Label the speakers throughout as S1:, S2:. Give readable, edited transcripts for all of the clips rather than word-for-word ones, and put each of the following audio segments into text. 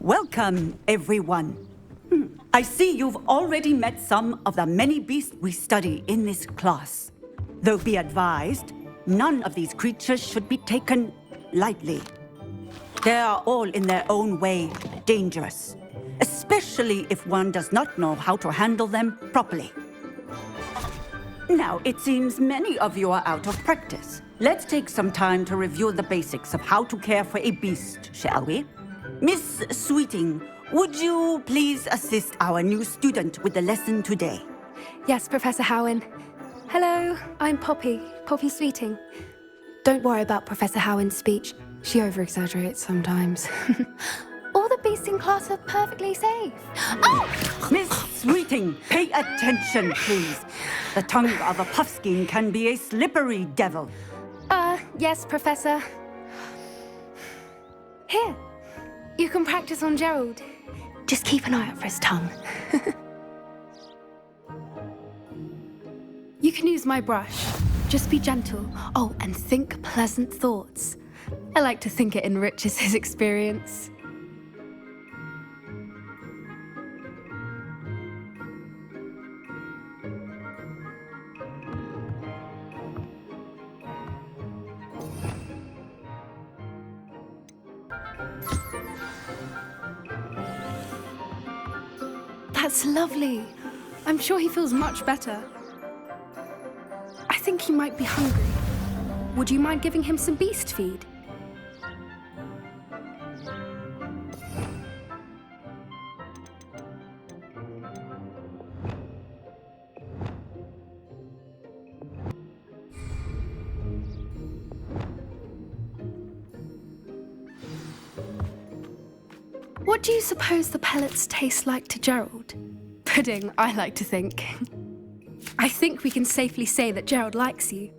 S1: Welcome, everyone. I see you've already met some of the many beasts we study in this class. Though be advised, none of these creatures should be taken lightly. They are all in their own way dangerous, especially if one does not know how to handle them properly. Now, it seems many of you are out of practice. Let's take some time to review the basics of how to care for a beast, shall we? Miss Sweeting, would you please assist our new student with the lesson today?
S2: Yes, Professor Howen. Hello, I'm Poppy Sweeting. Don't worry about Professor Howen's speech. She over-exaggerates sometimes. All the beasts in class are perfectly safe. Oh!
S1: Miss Sweeting, pay attention, please. The tongue of a puffskein can be a slippery devil.
S2: Yes, Professor. Here, you can practice on Gerald. Just keep an eye out for his tongue. You can use my brush. Just be gentle. Oh, and think pleasant thoughts. I like to think it enriches his experience. That's lovely. I'm sure he feels much better. I think he might be hungry. Would you mind giving him some beast feed? What do you suppose the pellets taste like to Gerald? Pudding, I like to think. I think we can safely say that Gerald likes you.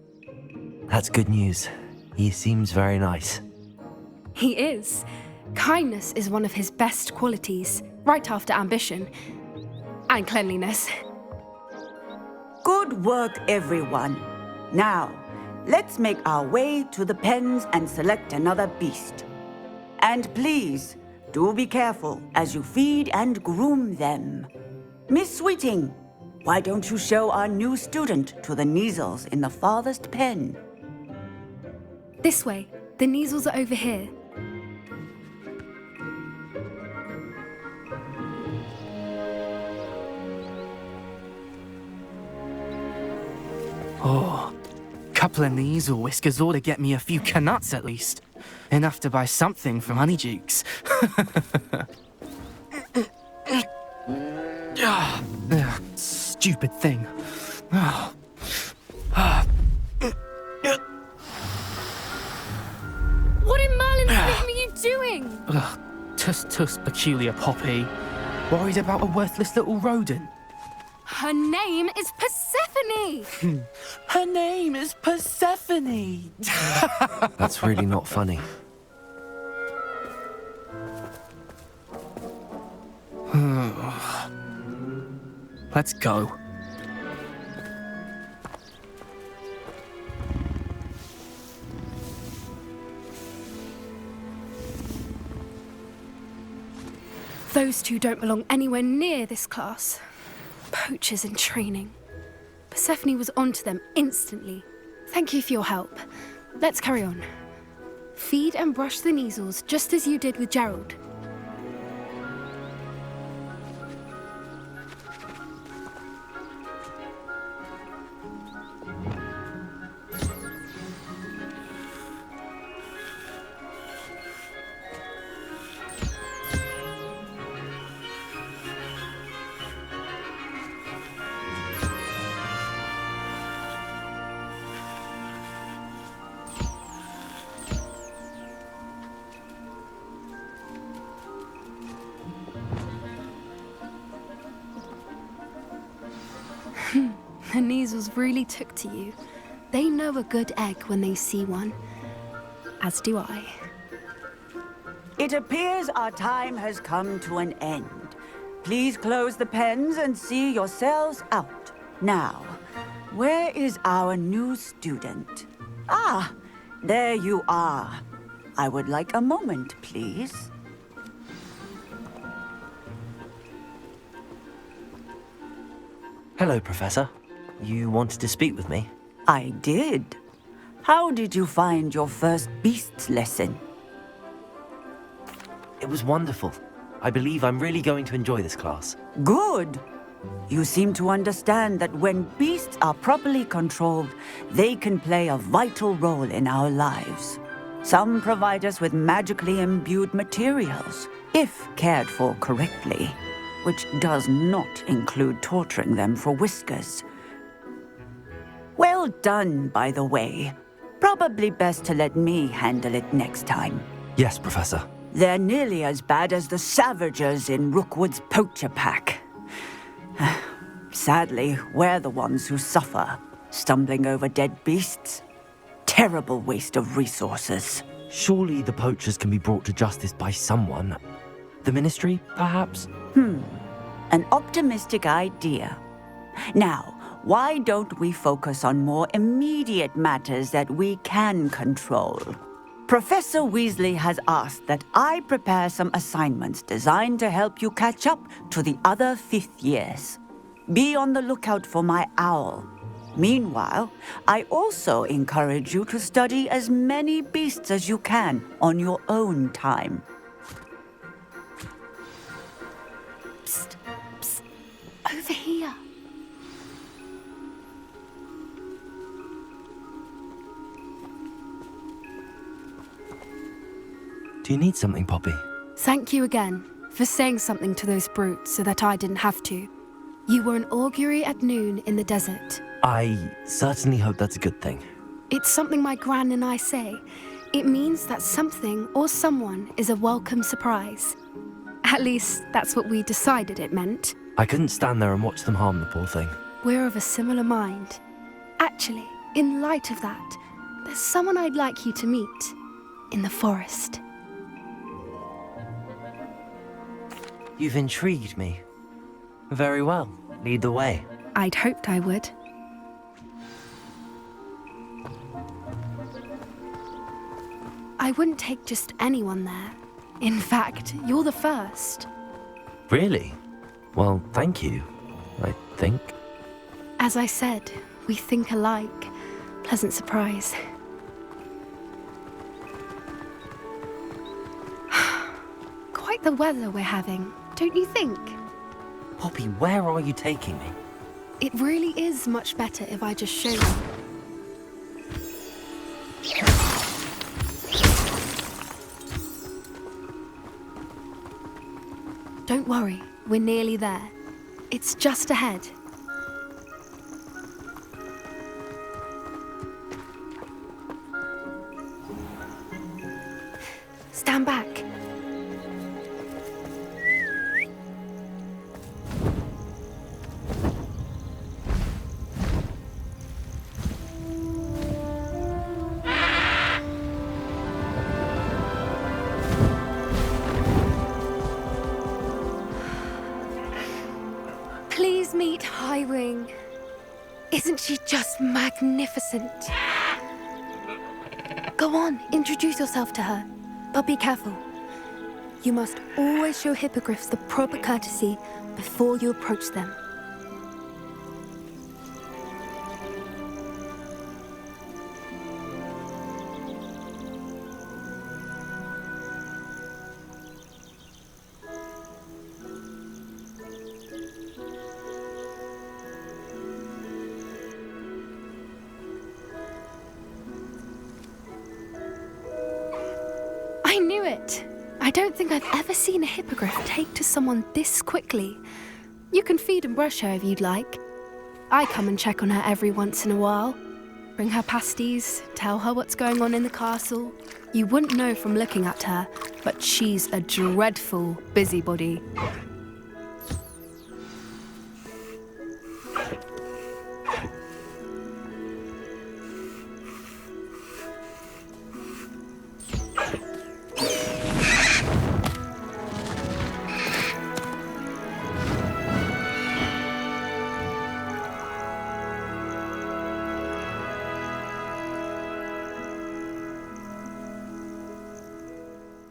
S3: That's good news. He seems very nice.
S2: He is. Kindness is one of his best qualities, right after ambition. And cleanliness.
S1: Good work, everyone. Now, let's make our way to the pens and select another beast. And please, do be careful as you feed and groom them. Miss Sweeting, why don't you show our new student to the Neasels in the farthest pen?
S2: This way. The Neasels are over here.
S4: Oh, couple of Neasel whiskers ought to get me a few canuts at least. Enough to buy something from Honeydukes. Stupid thing.
S2: What in Merlin's name are you doing?
S4: Tuss, peculiar Poppy. Worried about a worthless little rodent.
S2: Her name is Persephone!
S4: Her name is Persephone!
S3: That's really not funny.
S4: Let's go.
S2: Those two don't belong anywhere near this class. Poachers in training. Persephone was onto them instantly. Thank you for your help. Let's carry on. Feed and brush the Neasels just as you did with Gerald. The Neasels really took to you. They know a good egg when they see one. As do I.
S1: It appears our time has come to an end. Please close the pens and see yourselves out. Now, where is our new student? Ah, there you are. I would like a moment, please.
S3: Hello, Professor. You wanted to speak with me?
S1: I did. How did you find your first beasts lesson?
S3: It was wonderful. I believe I'm really going to enjoy this class.
S1: Good. You seem to understand that when beasts are properly controlled, they can play a vital role in our lives. Some provide us with magically imbued materials, if cared for correctly, which does not include torturing them for whiskers. Well done, by the way. Probably best to let me handle it next time.
S3: Yes, Professor.
S1: They're nearly as bad as the Savagers in Rookwood's poacher pack. Sadly, we're the ones who suffer, stumbling over dead beasts. Terrible waste of resources.
S3: Surely the poachers can be brought to justice by someone. The Ministry, perhaps?
S1: An optimistic idea. Now, why don't we focus on more immediate matters that we can control? Professor Weasley has asked that I prepare some assignments designed to help you catch up to the other fifth years. Be on the lookout for my owl. Meanwhile, I also encourage you to study as many beasts as you can on your own time.
S2: Psst, psst, over here.
S3: Do you need something, Poppy?
S2: Thank you again for saying something to those brutes so that I didn't have to. You were an augury at noon in the desert.
S3: I certainly hope that's a good thing.
S2: It's something my gran and I say. It means that something or someone is a welcome surprise. At least, that's what we decided it meant.
S3: I couldn't stand there and watch them harm the poor thing.
S2: We're of a similar mind. Actually, in light of that, there's someone I'd like you to meet. In the forest.
S3: You've intrigued me. Very well. Lead the way.
S2: I'd hoped I would. I wouldn't take just anyone there. In fact, you're the first.
S3: Really? Well, thank you, I think.
S2: As I said, we think alike. Pleasant surprise. Quite the weather we're having, don't you think?
S3: Poppy, where are you taking me?
S2: It really is much better if I just show you. Don't worry, we're nearly there. It's just ahead. Stand back. Please meet Highwing. Isn't she just magnificent? Go on, introduce yourself to her. But be careful. You must always show hippogriffs the proper courtesy before you approach them. I knew it! I don't think I've ever seen a hippogriff take to someone this quickly. You can feed and brush her if you'd like. I come and check on her every once in a while. Bring her pasties, tell her what's going on in the castle. You wouldn't know from looking at her, but she's a dreadful busybody.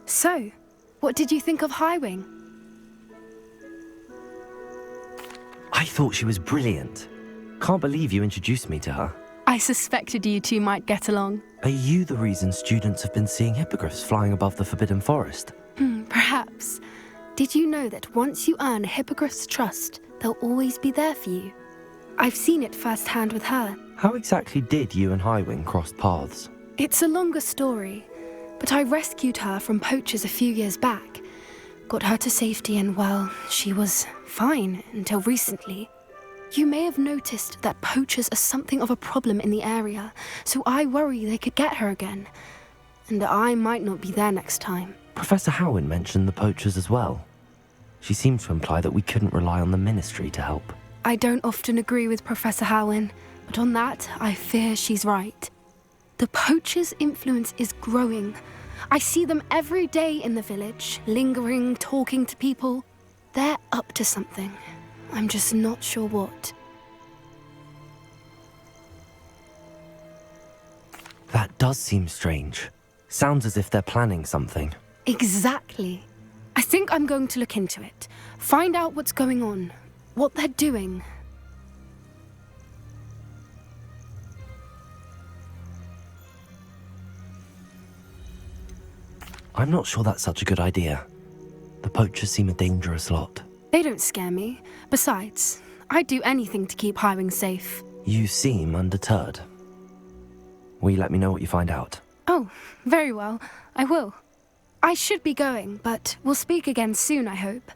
S2: So, what did you think of Highwing?
S3: I thought she was brilliant. Can't believe you introduced me to her.
S2: I suspected you two might get along.
S3: Are you the reason students have been seeing hippogriffs flying above the Forbidden Forest?
S2: Perhaps. Did you know that once you earn a hippogriff's trust, they'll always be there for you? I've seen it firsthand with her.
S3: How exactly did you and Highwing cross paths?
S2: It's a longer story, but I rescued her from poachers a few years back. Got her to safety and, well, she was fine until recently. You may have noticed that poachers are something of a problem in the area, so I worry they could get her again. And I might not be there next time.
S3: Professor Howin mentioned the poachers as well. She seemed to imply that we couldn't rely on the Ministry to help.
S2: I don't often agree with Professor Howin, but on that, I fear she's right. The poachers' influence is growing. I see them every day in the village, lingering, talking to people. They're up to something. I'm just not sure what.
S3: That does seem strange. Sounds as if they're planning something.
S2: Exactly. I think I'm going to look into it. Find out what's going on, what they're doing.
S3: I'm not sure that's such a good idea. The poachers seem a dangerous lot.
S2: They don't scare me. Besides, I'd do anything to keep Highwing safe.
S3: You seem undeterred. Will you let me know what you find out?
S2: Oh, very well. I will. I should be going, but we'll speak again soon, I hope.